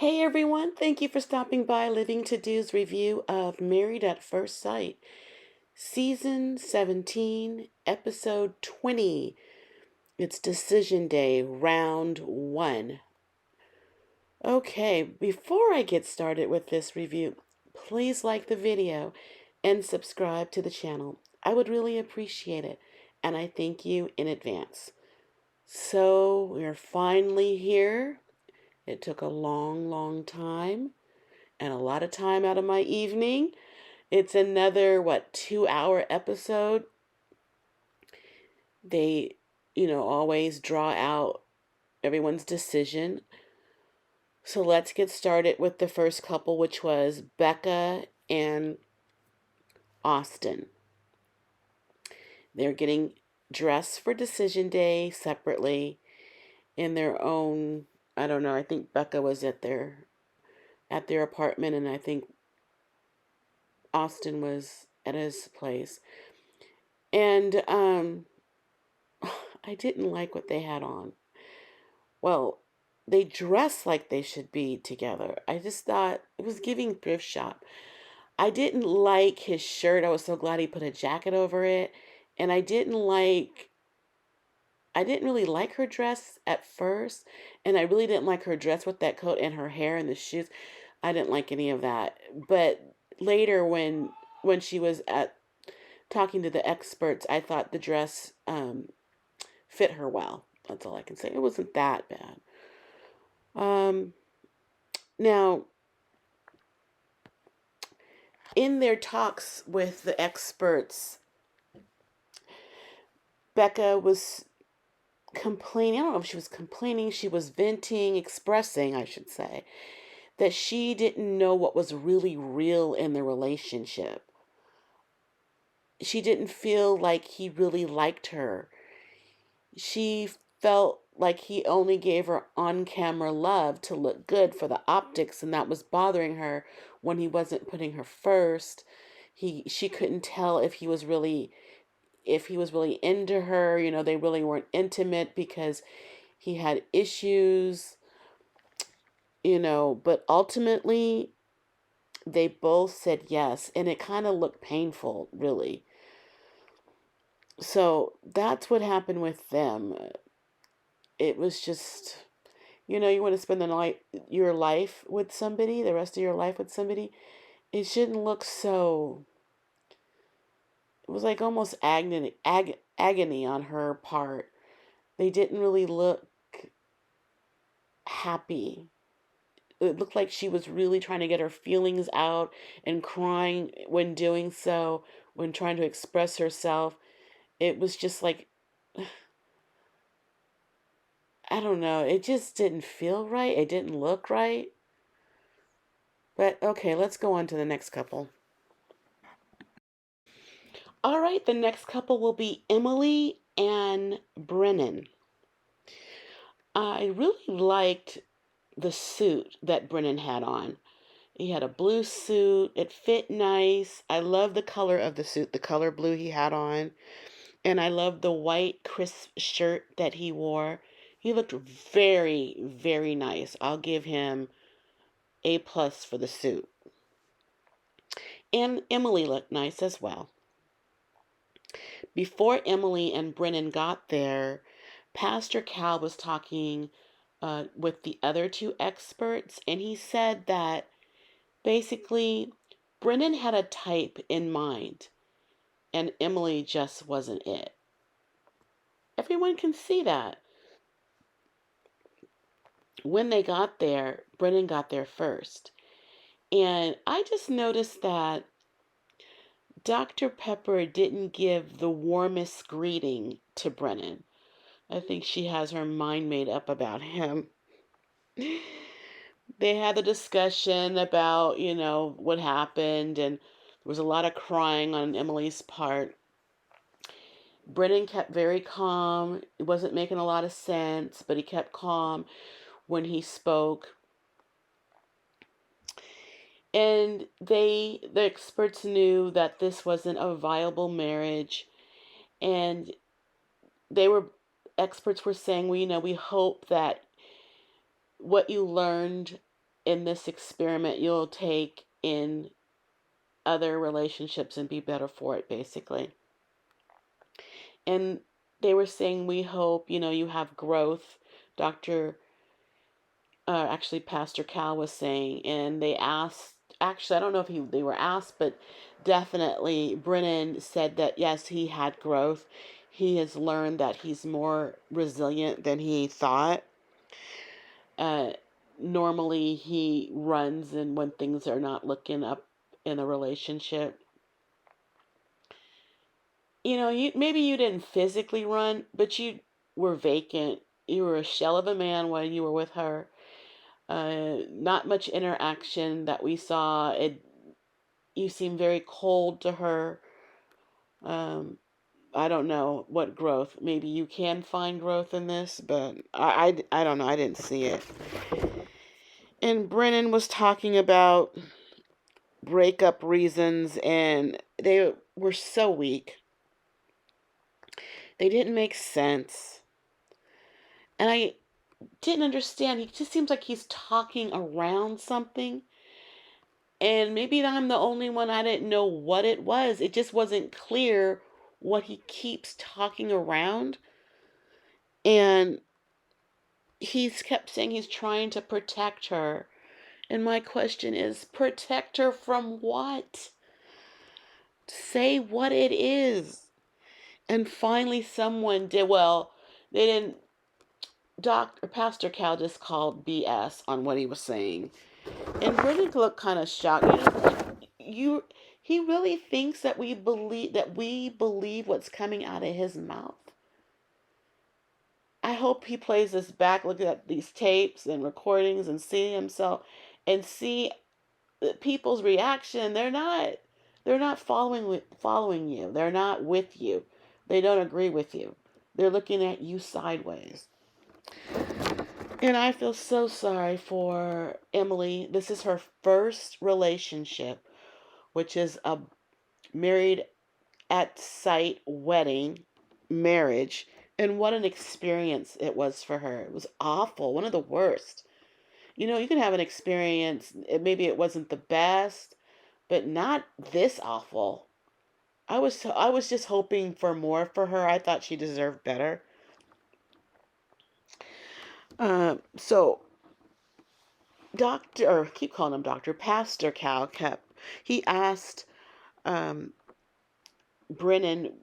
Hey everyone, thank you for stopping by Living to Do's review of Married at First Sight, Season 17, Episode 20. It's Decision Day, Round 1. Okay, before I get started with this review, please like the video and subscribe to the channel. I would really appreciate it, and I thank you in advance. So, we're finally here. It took a long time and a lot of time out of my evening. It's another, 2-hour episode. They, always draw out everyone's decision. So let's get started with the first couple, which was Becca and Austin. They're getting dressed for decision day separately in their own, I don't know, I think Becca was at their apartment, and I think Austin was at his place. And I didn't like what they had on. Well, they dress like they should be together. I just thought it was giving thrift shop. I didn't like his shirt. I was so glad he put a jacket over it. And I didn't really like her dress at first. And I really didn't like her dress with that coat and her hair and the shoes. I didn't like any of that. But later when she was at talking to the experts, I thought the dress fit her well. That's all I can say. It wasn't that bad. Um, Now, in their talks with the experts, Becca was complaining. I don't know if she was complaining, she was venting, expressing, I should say, that she didn't know what was really real in the relationship. She didn't feel like he really liked her. She felt like he only gave her on camera love to look good for the optics, and that was bothering her when he wasn't putting her first. She couldn't tell if he was really into her. They really weren't intimate because he had issues, but ultimately they both said yes, and it kind of looked painful, really. So that's what happened with them. It was just, you want to spend your life with somebody, the rest of your life with somebody. It shouldn't look so. It was like almost agony on her part. They didn't really look happy. It looked like she was really trying to get her feelings out and crying when doing so, when trying to express herself. It was just like, I don't know, it just didn't feel right. It didn't look right. But okay, let's go on to the next couple. All right, the next couple will be Emily and Brennan. I really liked the suit that Brennan had on. He had a blue suit. It fit nice. I love the color of the suit, the color blue he had on. And I love the white crisp shirt that he wore. He looked very, very nice. I'll give him A+ for the suit. And Emily looked nice as well. Before Emily and Brennan got there, Pastor Cal was talking with the other two experts, and he said that basically Brennan had a type in mind, and Emily just wasn't it. Everyone can see that. When they got there, Brennan got there first. And I just noticed that Dr. Pepper didn't give the warmest greeting to Brennan. I think she has her mind made up about him. They had the discussion about, what happened, and there was a lot of crying on Emily's part. Brennan kept very calm. It wasn't making a lot of sense, but he kept calm when he spoke. And the experts knew that this wasn't a viable marriage, and experts were saying, we hope that what you learned in this experiment you'll take in other relationships and be better for it, basically. And they were saying, we hope, you have growth. Dr. Actually, Pastor Cal was saying, and they asked, actually, I don't know if they were asked, but definitely Brennan said that yes, he had growth. He has learned that he's more resilient than he thought. Uh, Normally, he runs, and when things are not looking up in a relationship, maybe you didn't physically run, but you were vacant. You were a shell of a man when you were with her. Not much interaction that we saw. You seem very cold to her. Um, I don't know what growth. Maybe you can find growth in this, but I don't know. I didn't see it. And Brennan was talking about breakup reasons, and they were so weak. They didn't make sense. And I didn't understand. He just seems like he's talking around something. And maybe I'm the only one. I didn't know what it was. It just wasn't clear what he keeps talking around. And he's kept saying he's trying to protect her. And my question is, protect her from what? Say what it is. And finally someone did. Well, they didn't. Pastor Cal just called BS on what he was saying. And Brennan looked kind of shocked. He really thinks that we believe what's coming out of his mouth. I hope he plays this back, look at these tapes and recordings, and see himself and see people's reaction. They're not following you. They're not with you. They don't agree with you. They're looking at you sideways. And I feel so sorry for Emily. This is her first relationship, which is a married at sight wedding marriage. And what an experience it was for her. It was awful, one of the worst. You can have an experience, maybe it wasn't the best, but not this awful. I was just hoping for more for her. I thought she deserved better. So Doctor, or keep calling him Doctor, Pastor Cal he asked um, Brennan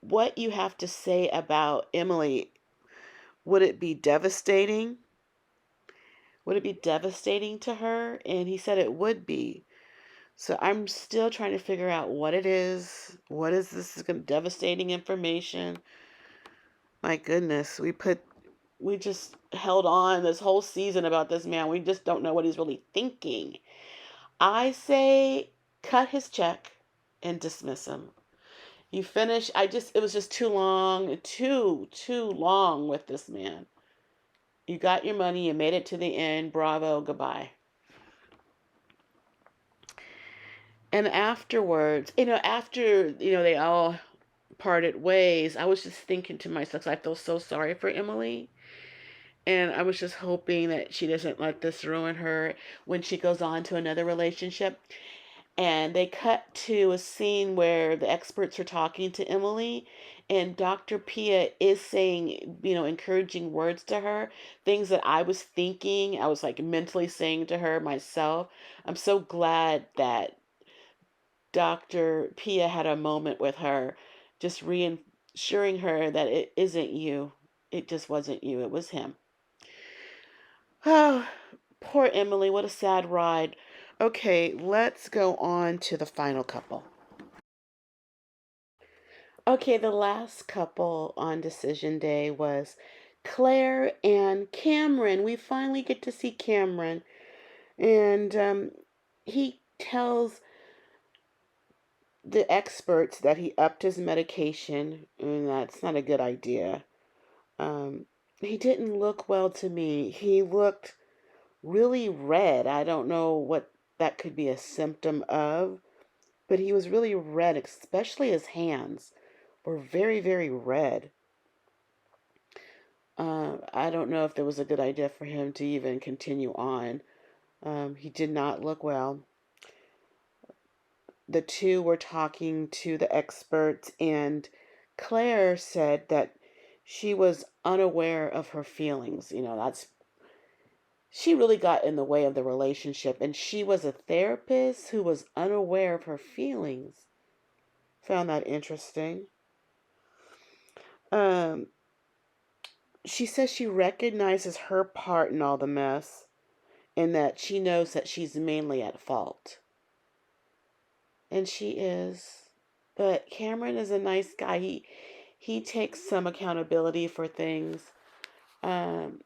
what you have to say about Emily. Would it be devastating? Would it be devastating to her? And he said it would be. So I'm still trying to figure out what it is. What is this devastating information? My goodness, we just held on this whole season about this man. We just don't know what he's really thinking. I say cut his check and dismiss him. You finish. It was just too long, too long with this man. You got your money, you made it to the end. Bravo, goodbye. And afterwards, after, they all parted ways, I was just thinking to myself, I feel so sorry for Emily. And I was just hoping that she doesn't let this ruin her when she goes on to another relationship. And they cut to a scene where the experts are talking to Emily, and Dr. Pia is saying, encouraging words to her, things that I was thinking, I was like mentally saying to her myself. I'm so glad that Dr. Pia had a moment with her, just reassuring her that it isn't you. It just wasn't you, it was him. Oh, poor Emily, what a sad ride. Okay, let's go on to the final couple. Okay, the last couple on decision day was Claire and Cameron. We finally get to see Cameron, and he tells the experts that he upped his medication, and that's not a good idea. Um, he didn't look well to me. He looked really red. I don't know what that could be a symptom of, but he was really red, especially his hands were very, very red. I don't know if there was a good idea for him to even continue on. He did not look well. The two were talking to the experts, and Claire said that she was unaware of her feelings. She really got in the way of the relationship, and she was a therapist who was unaware of her feelings. Found that interesting. Um, she says she recognizes her part in all the mess and that she knows that she's mainly at fault. And she is. But Cameron is a nice guy. He takes some accountability for things. Um,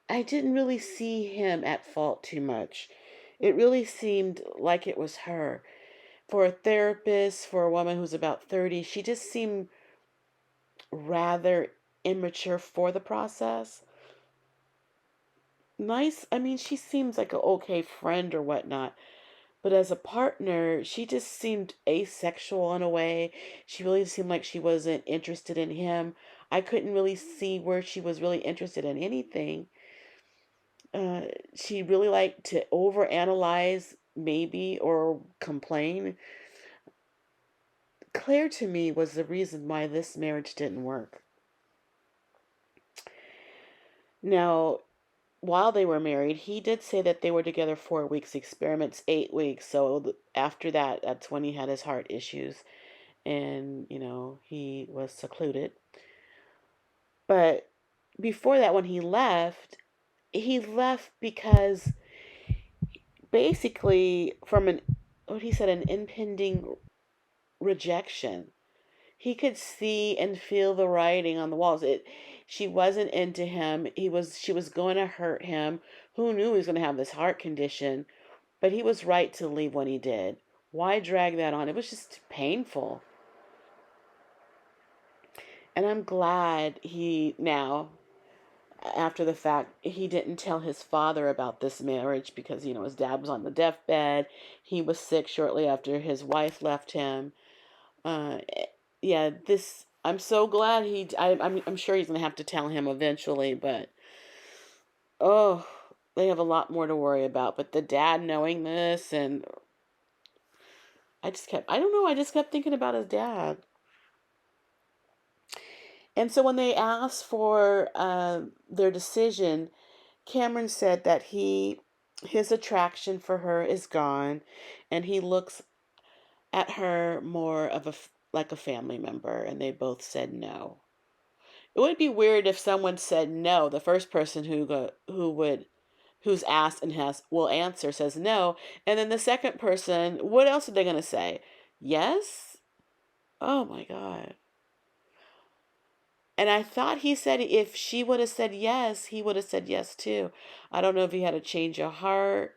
I didn't really see him at fault too much. It really seemed like it was her. For a therapist, for a woman who's about 30, she just seemed rather immature for the process. Nice. I mean, she seems like an okay friend or whatnot. But as a partner, she just seemed asexual in a way. She really seemed like she wasn't interested in him. I couldn't really see where she was really interested in anything. Uh, she really liked to overanalyze, maybe, or complain. Claire, to me, was the reason why this marriage didn't work. Now, while they were married, he did say that they were together 4 weeks, experiments 8 weeks. So after that, that's when he had his heart issues, and he was secluded. But before that, when he left because basically from what he said, an impending rejection. He could see and feel the writing on the walls. She wasn't into him. She was going to hurt him. Who knew he was going to have this heart condition? But he was right to leave when he did. Why drag that on? It was just painful. And I'm glad he now, after the fact, he didn't tell his father about this marriage because, his dad was on the deathbed. He was sick shortly after his wife left him. Uh, yeah, I'm so glad I'm sure he's going to have to tell him eventually, but oh, they have a lot more to worry about. But the dad knowing this, and I don't know, I just kept thinking about his dad. And so when they asked for their decision, Cameron said that his attraction for her is gone, and he looks at her more of like a family member, and they both said no. It would be weird if someone said no. The first person who's asked and will answer says no, and then the second person, what else are they gonna say? Yes? Oh my God. And I thought he said if she would have said yes, he would have said yes too. I don't know if he had a change of heart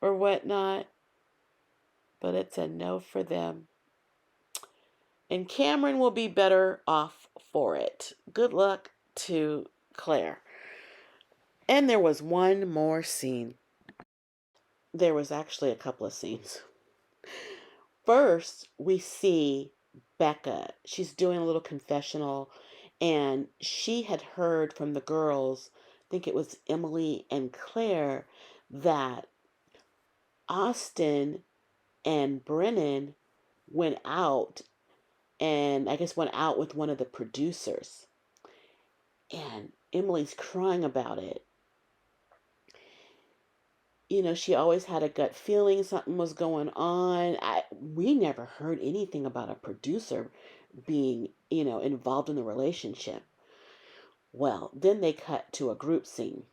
or whatnot, but it's a no for them. And Cameron will be better off for it. Good luck to Claire. And there was one more scene. There was actually a couple of scenes. First, we see Becca. She's doing a little confessional, and she had heard from the girls, I think it was Emily and Claire, that Austin and Brennan went out, and I guess went out with one of the producers. And Emily's crying about it. She always had a gut feeling something was going on. We never heard anything about a producer being, involved in the relationship. Well, then they cut to a group scene.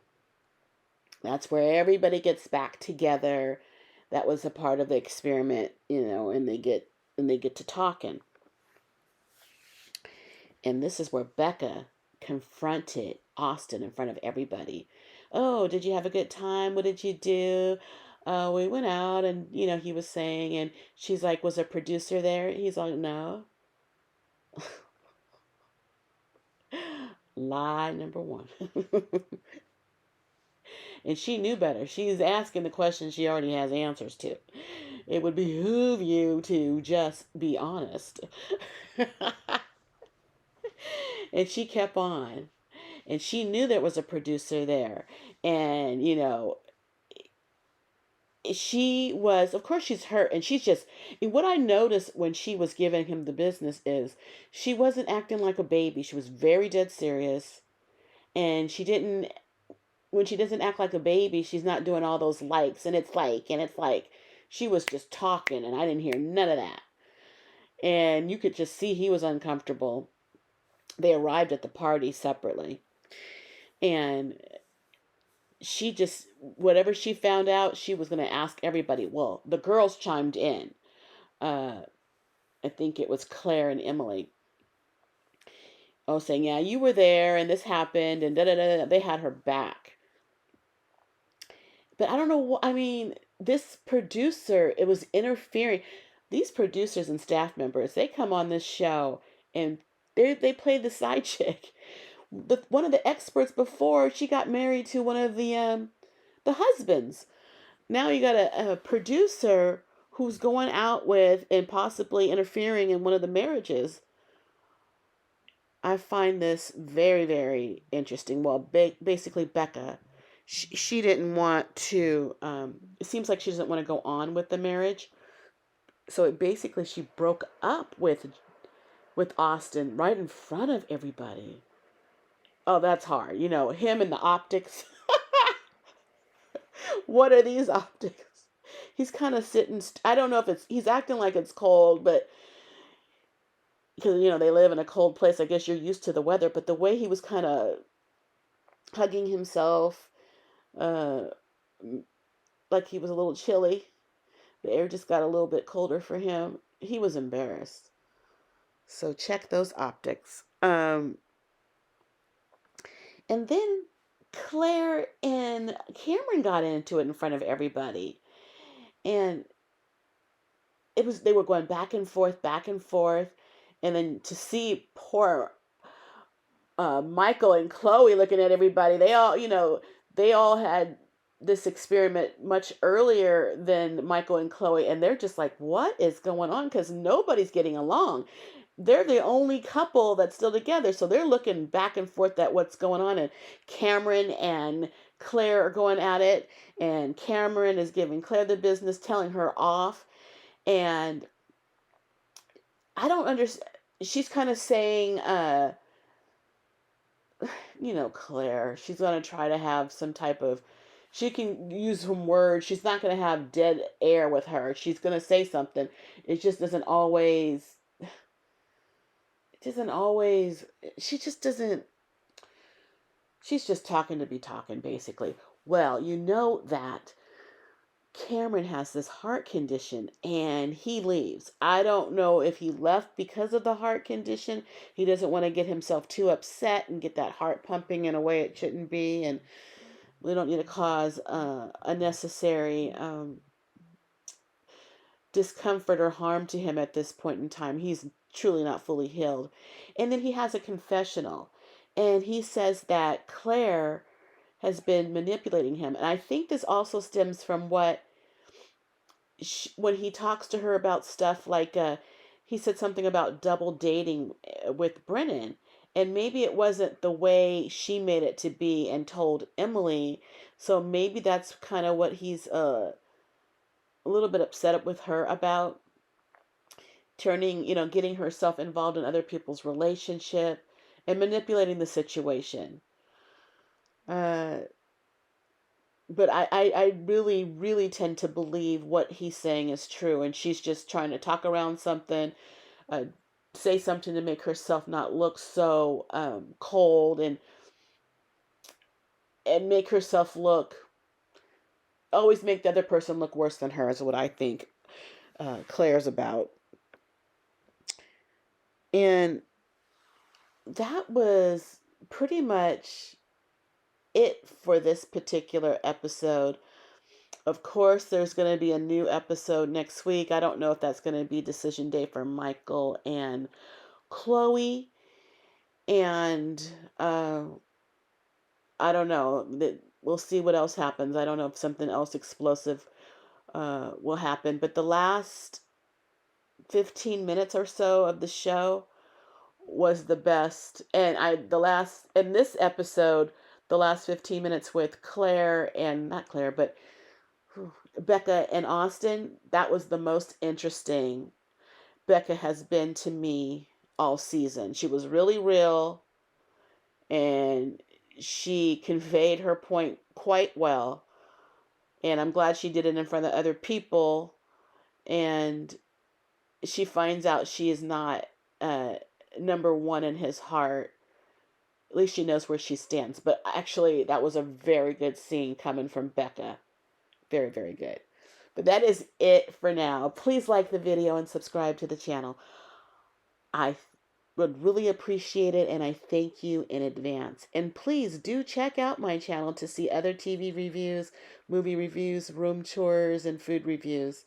That's where everybody gets back together. That was a part of the experiment, and they get to talking. And this is where Becca confronted Austin in front of everybody. Oh, did you have a good time? What did you do? We went out, and he was saying, and she's like, was a producer there? He's like, no. Lie number one. And she knew better. She's asking the questions she already has answers to. It would behoove you to just be honest. And she kept on. and she knew there was a producer there. And, she was, of course, she's hurt, and she's just, and what I noticed when she was giving him the business is she wasn't acting like a baby. She was very dead serious, and she didn't, when she doesn't act like a baby, she's not doing all those likes, and it's like, she was just talking, and I didn't hear none of that. And you could just see he was uncomfortable. They arrived at the party separately, and she just, whatever she found out, she was going to ask everybody. Well, the girls chimed in. uh I think it was Claire and Emily. Oh, saying, yeah, you were there and this happened and da da da. They had her back. But I don't know what, I mean, this producer, it was interfering. These producers and staff members, they come on this show and they play the side chick. One of the experts before, she got married to one of the husbands. Now you got a producer who's going out with and possibly interfering in one of the marriages. I find this very, very interesting. Well, basically, Becca, she didn't want to, it seems like she doesn't want to go on with the marriage. So basically, she broke up with Austin right in front of everybody. Oh, that's hard. Him and the optics. What are these optics? He's kind of sitting, I don't know if he's acting like it's cold, but because, they live in a cold place. I guess you're used to the weather, but the way he was kind of hugging himself, uh, like he was a little chilly. The air just got a little bit colder for him. He was embarrassed. So check those optics. And then Claire and Cameron got into it in front of everybody. And they were going back and forth, back and forth. And then to see poor Michael and Chloe looking at everybody, they all had this experiment much earlier than Michael and Chloe, and they're just like, what is going on? Because nobody's getting along. They're the only couple that's still together, so they're looking back and forth at what's going on. And Cameron and Claire are going at it, and Cameron is giving Claire the business, telling her off. And I don't understand. She's kind of saying, Claire, she's going to try to have some type of, she can use some words. She's not going to have dead air with her. She's going to say something. It just doesn't always, she just doesn't, she's just talking to be talking, basically. Well, you know that Cameron has this heart condition and he leaves. I don't know if he left because of the heart condition. He doesn't want to get himself too upset and get that heart pumping in a way it shouldn't be. And we don't need to cause unnecessary discomfort or harm to him at this point in time. He's truly not fully healed. And then he has a confessional. And he says that Claire has been manipulating him. And I think this also stems from when he talks to her about stuff like, he said something about double dating with Brennan. And maybe it wasn't the way she made it to be and told Emily. So maybe that's kind of what he's a little bit upset with her about, turning, getting herself involved in other people's relationship and manipulating the situation. Uh, but I really, really tend to believe what he's saying is true, and she's just trying to talk around something, uh, say something to make herself not look so cold, and make herself always make the other person look worse than her, is what I think Claire's about. And that was pretty much it for this particular episode. Of course, there's going to be a new episode next week. I don't know if that's going to be decision day for Michael and Chloe. And I don't know. We'll see what else happens. I don't know if something else explosive will happen. But the last 15 minutes or so of the show was the best. And in this episode, the last 15 minutes with Claire and not Claire, but Becca and Austin, that was the most interesting Becca has been to me all season. She was really real and she conveyed her point quite well. And I'm glad she did it in front of other people. And she finds out she is not number one in his heart. At least she knows where she stands. But actually, that was a very good scene coming from Becca. Very, very good. But that is it for now. Please like the video and subscribe to the channel. I would really appreciate it, and I thank you in advance. And please do check out my channel to see other TV reviews, movie reviews, room tours, and food reviews.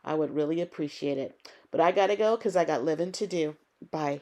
I would really appreciate it. But I gotta go because I got living to do. Bye.